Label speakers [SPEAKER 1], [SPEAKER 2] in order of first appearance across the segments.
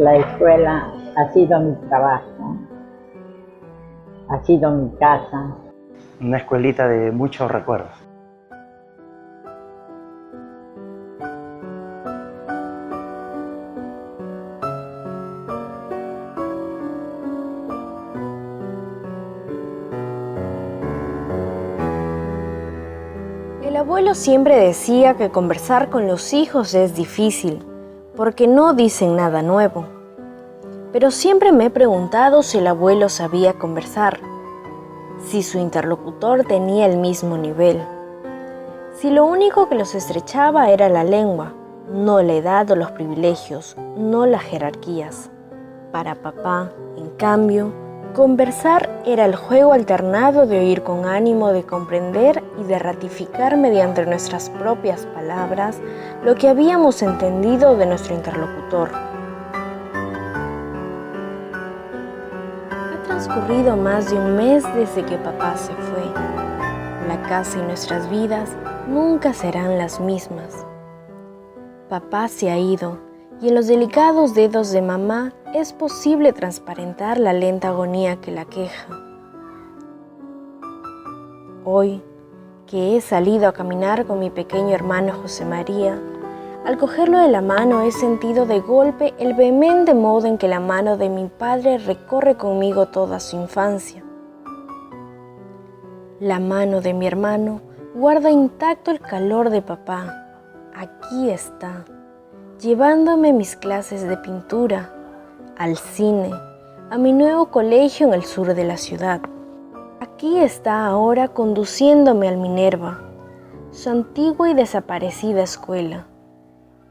[SPEAKER 1] La escuela ha sido mi trabajo, ha sido mi casa.
[SPEAKER 2] Una escuelita de muchos recuerdos.
[SPEAKER 3] El abuelo siempre decía que conversar con los hijos es difícil, porque no dicen nada nuevo. Pero siempre me he preguntado si el abuelo sabía conversar, si su interlocutor tenía el mismo nivel, si lo único que los estrechaba era la lengua, no la edad o los privilegios, no las jerarquías. Para papá, en cambio, conversar era el juego alternado de oír con ánimo de comprender y de ratificar mediante nuestras propias palabras lo que habíamos entendido de nuestro interlocutor. Ha transcurrido más de un mes desde que papá se fue. La casa y nuestras vidas nunca serán las mismas. Papá se ha ido y en los delicados dedos de mamá es posible transparentar la lenta agonía que la queja. Hoy, que he salido a caminar con mi pequeño hermano José María, al cogerlo de la mano he sentido de golpe el vehemente modo en que la mano de mi padre recorre conmigo toda su infancia. La mano de mi hermano guarda intacto el calor de papá. Aquí está, llevándome mis clases de pintura, al cine, a mi nuevo colegio en el sur de la ciudad. Aquí está ahora conduciéndome al Minerva, su antigua y desaparecida escuela,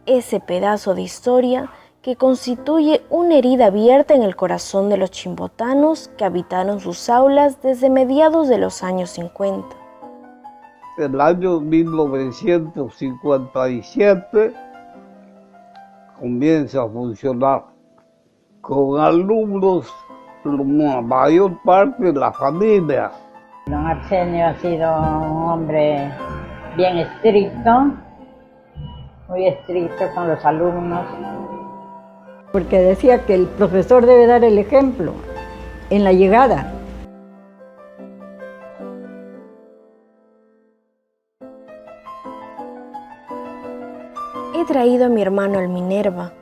[SPEAKER 3] ese pedazo de historia que constituye una herida abierta en el corazón de los chimbotanos que habitaron sus aulas desde mediados de los años 50.
[SPEAKER 4] En el año 1957 comienza a funcionar con alumnos, la mayor parte de la familia.
[SPEAKER 1] Don Arsenio ha sido un hombre bien estricto, muy estricto con los alumnos.
[SPEAKER 5] Porque decía que el profesor debe dar el ejemplo en la llegada.
[SPEAKER 3] He traído a mi hermano al Minerva,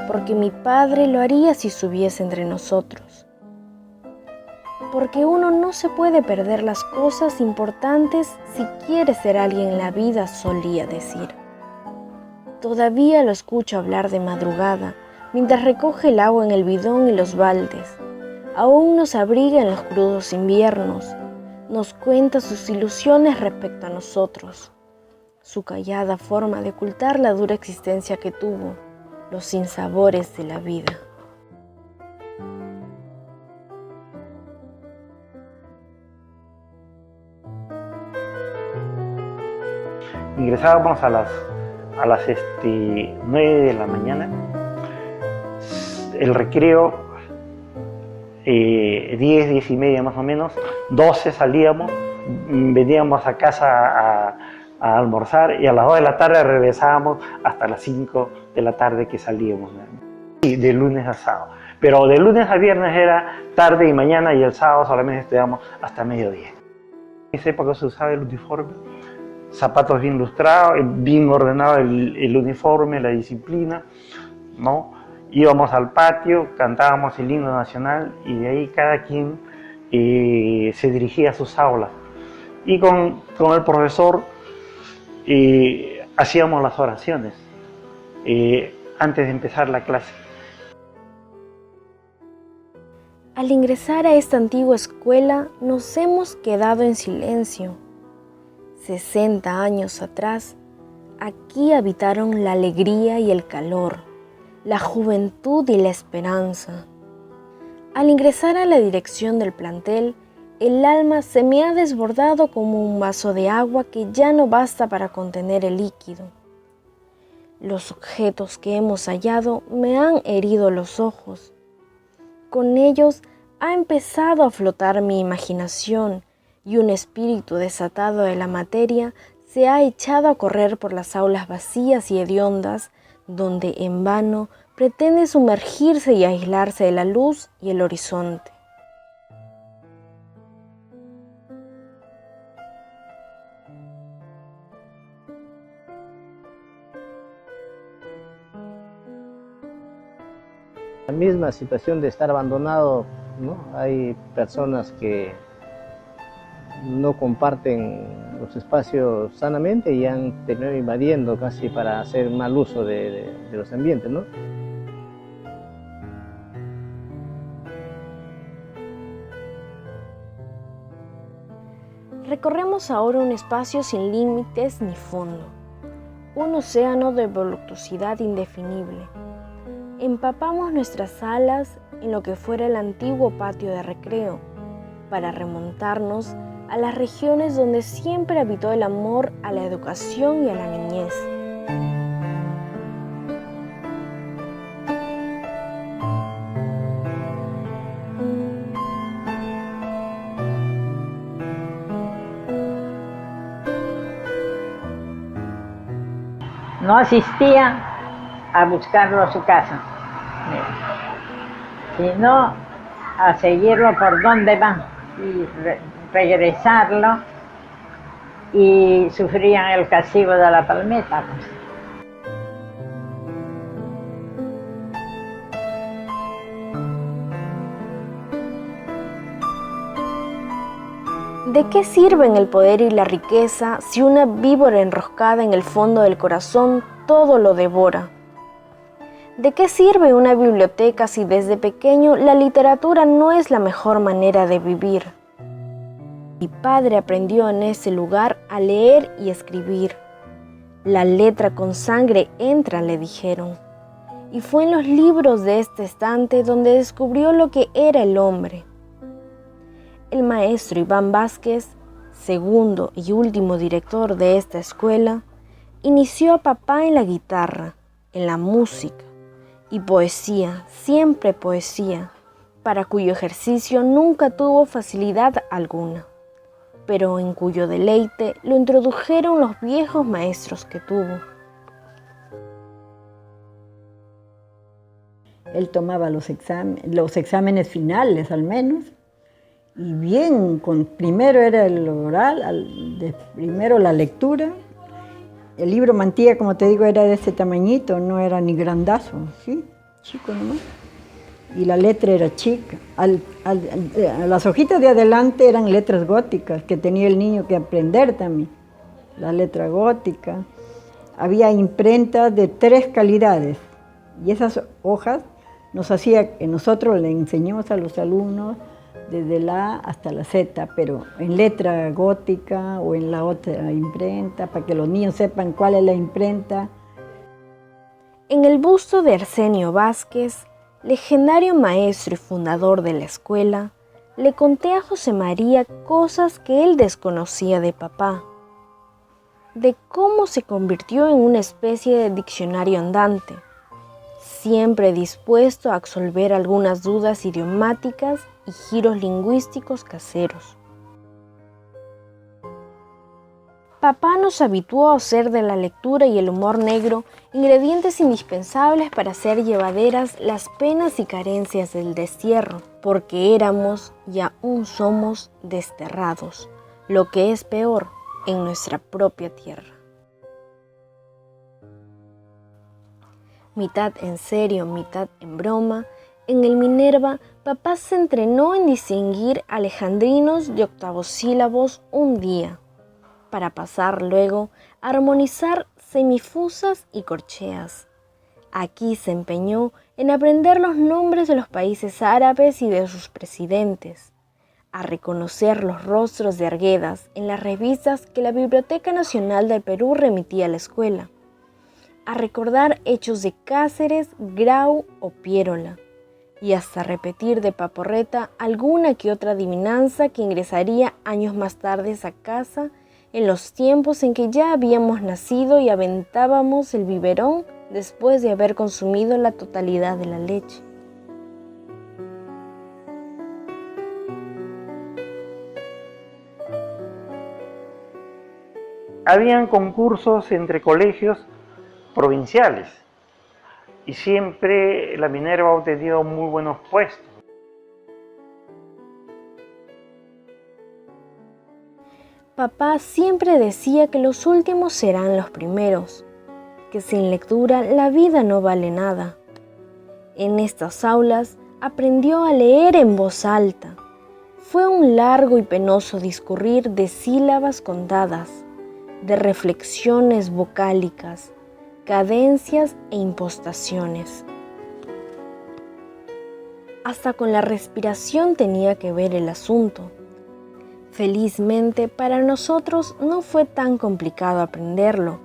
[SPEAKER 3] porque mi padre lo haría si estuviese entre nosotros. Porque uno no se puede perder las cosas importantes si quiere ser alguien en la vida, solía decir. Todavía lo escucho hablar de madrugada, mientras recoge el agua en el bidón y los baldes. Aún nos abriga en los crudos inviernos, nos cuenta sus ilusiones respecto a nosotros, su callada forma de ocultar la dura existencia que tuvo, los sinsabores de la vida.
[SPEAKER 2] Ingresábamos a las 9 de la mañana. El recreo, 10 y media más o menos, 12 salíamos, veníamos a casa a almorzar y a las 2 de la tarde regresábamos hasta las 5 de la tarde que salíamos. Y de lunes a sábado. Pero de lunes a viernes era tarde y mañana y el sábado solamente estudiamos hasta mediodía. En esa época se usaba el uniforme, zapatos bien lustrados, bien ordenado el uniforme, la disciplina, ¿no? Íbamos al patio, cantábamos el himno nacional y de ahí cada quien se dirigía a sus aulas. Y con el profesor hacíamos las oraciones antes de empezar la clase.
[SPEAKER 3] Al ingresar a esta antigua escuela nos hemos quedado en silencio. 60 años atrás, aquí habitaron la alegría y el calor, la juventud y la esperanza. Al ingresar a la dirección del plantel, el alma se me ha desbordado como un vaso de agua que ya no basta para contener el líquido. Los objetos que hemos hallado me han herido los ojos. Con ellos ha empezado a flotar mi imaginación y un espíritu desatado de la materia se ha echado a correr por las aulas vacías y hediondas donde en vano pretende sumergirse y aislarse de la luz y el horizonte.
[SPEAKER 6] La misma situación de estar abandonado, ¿no? Hay personas que no comparten los espacios sanamente y han terminado invadiendo casi para hacer mal uso de los ambientes, ¿no?
[SPEAKER 3] Recorremos ahora un espacio sin límites ni fondo, un océano de voluptuosidad indefinible. Empapamos nuestras alas en lo que fuera el antiguo patio de recreo, para remontarnos a las regiones donde siempre habitó el amor a la educación y a la niñez.
[SPEAKER 1] No asistía a buscarlo a su casa, sino a seguirlo por donde va y regresarlo, y sufrían el castigo de la palmeta, pues.
[SPEAKER 3] ¿De qué sirven el poder y la riqueza si una víbora enroscada en el fondo del corazón todo lo devora? ¿De qué sirve una biblioteca si desde pequeño la literatura no es la mejor manera de vivir? Mi padre aprendió en ese lugar a leer y escribir. La letra con sangre entra, le dijeron. Y fue en los libros de este estante donde descubrió lo que era el hombre. El maestro Iván Vázquez, segundo y último director de esta escuela, inició a papá en la guitarra, en la música y poesía, siempre poesía, para cuyo ejercicio nunca tuvo facilidad alguna, pero en cuyo deleite lo introdujeron los viejos maestros que tuvo.
[SPEAKER 5] Él tomaba los exámenes finales al menos, y bien, primero era el oral, primero la lectura. El libro Mantilla, como te digo, era de ese tamañito, no era ni grandazo, ¿sí? Chico nomás. Y la letra era chica. Las hojitas de adelante eran letras góticas, que tenía el niño que aprender también. La letra gótica. Había imprentas de 3 calidades. Y esas hojas nosotros le enseñamos a los alumnos desde la A hasta la Z, pero en letra gótica o en la otra imprenta, para que los niños sepan cuál es la imprenta.
[SPEAKER 3] En el busto de Arsenio Vázquez, legendario maestro y fundador de la escuela, le conté a José María cosas que él desconocía de papá, de cómo se convirtió en una especie de diccionario andante, siempre dispuesto a absolver algunas dudas idiomáticas y giros lingüísticos caseros. Papá nos habituó a hacer de la lectura y el humor negro ingredientes indispensables para hacer llevaderas las penas y carencias del destierro, porque éramos y aún somos desterrados, lo que es peor, en nuestra propia tierra. Mitad en serio, mitad en broma, en el Minerva, papá se entrenó en distinguir alejandrinos de octavosílabos un día, para pasar luego a armonizar semifusas y corcheas. Aquí se empeñó en aprender los nombres de los países árabes y de sus presidentes, a reconocer los rostros de arguedas en las revistas que la Biblioteca Nacional del Perú remitía a la escuela, a recordar hechos de Cáceres, Grau o Piérola, y hasta repetir de paporreta alguna que otra adivinanza que ingresaría años más tarde a casa en los tiempos en que ya habíamos nacido y aventábamos el biberón después de haber consumido la totalidad de la leche.
[SPEAKER 2] Habían concursos entre colegios provinciales y siempre la Minerva ha obtenido muy buenos puestos.
[SPEAKER 3] Papá siempre decía que los últimos serán los primeros, que sin lectura la vida no vale nada. En estas aulas aprendió a leer en voz alta. Fue un largo y penoso discurrir de sílabas contadas, de reflexiones vocálicas, cadencias e impostaciones. Hasta con la respiración tenía que ver el asunto. Felizmente para nosotros no fue tan complicado aprenderlo.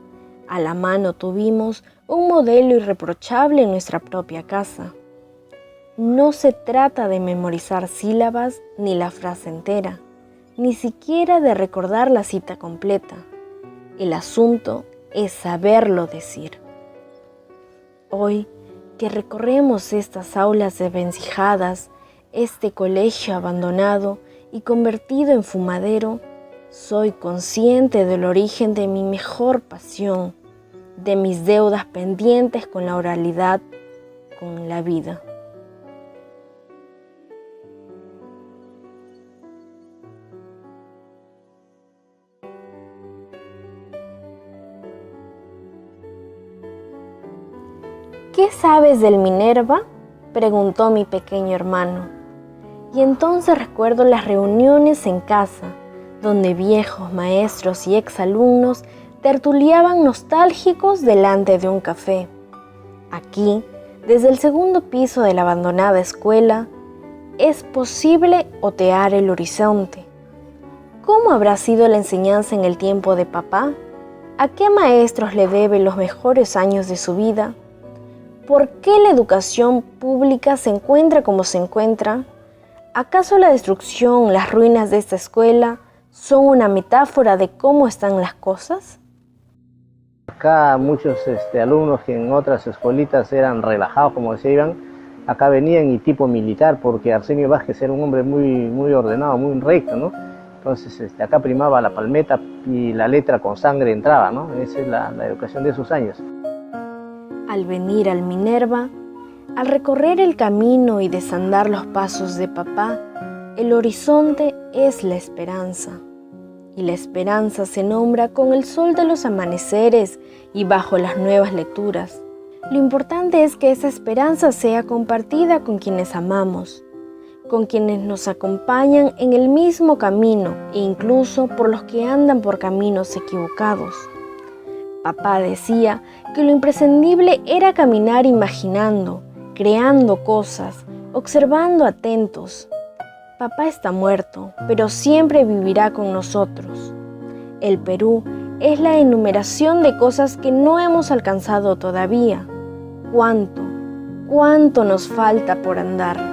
[SPEAKER 3] A la mano tuvimos un modelo irreprochable en nuestra propia casa. No se trata de memorizar sílabas ni la frase entera, ni siquiera de recordar la cita completa. El asunto es saberlo decir. Hoy que recorremos estas aulas desvencijadas, este colegio abandonado y convertido en fumadero, soy consciente del origen de mi mejor pasión, de mis deudas pendientes con la oralidad, con la vida. ¿Qué sabes del Minerva?, preguntó mi pequeño hermano. Y entonces recuerdo las reuniones en casa, donde viejos maestros y exalumnos tertuliaban nostálgicos delante de un café. Aquí, desde el segundo piso de la abandonada escuela, es posible otear el horizonte. ¿Cómo habrá sido la enseñanza en el tiempo de papá? ¿A qué maestros le debe los mejores años de su vida? ¿Por qué la educación pública se encuentra como se encuentra? ¿Acaso la destrucción, las ruinas de esta escuela son una metáfora de cómo están las cosas?
[SPEAKER 6] Acá muchos alumnos que en otras escuelitas eran relajados, como decía Iván, acá venían y tipo militar, porque Arsenio Vázquez era un hombre muy ordenado, muy recto, ¿no? Entonces acá primaba la palmeta y la letra con sangre entraba, ¿no? Esa es la educación de esos años.
[SPEAKER 3] Al venir al Minerva, al recorrer el camino y desandar los pasos de papá, el horizonte es la esperanza. Y la esperanza se nombra con el sol de los amaneceres y bajo las nuevas lecturas. Lo importante es que esa esperanza sea compartida con quienes amamos, con quienes nos acompañan en el mismo camino e incluso por los que andan por caminos equivocados. Papá decía que lo imprescindible era caminar imaginando, creando cosas, observando atentos. Papá está muerto, pero siempre vivirá con nosotros. El Perú es la enumeración de cosas que no hemos alcanzado todavía. ¿Cuánto nos falta por andar?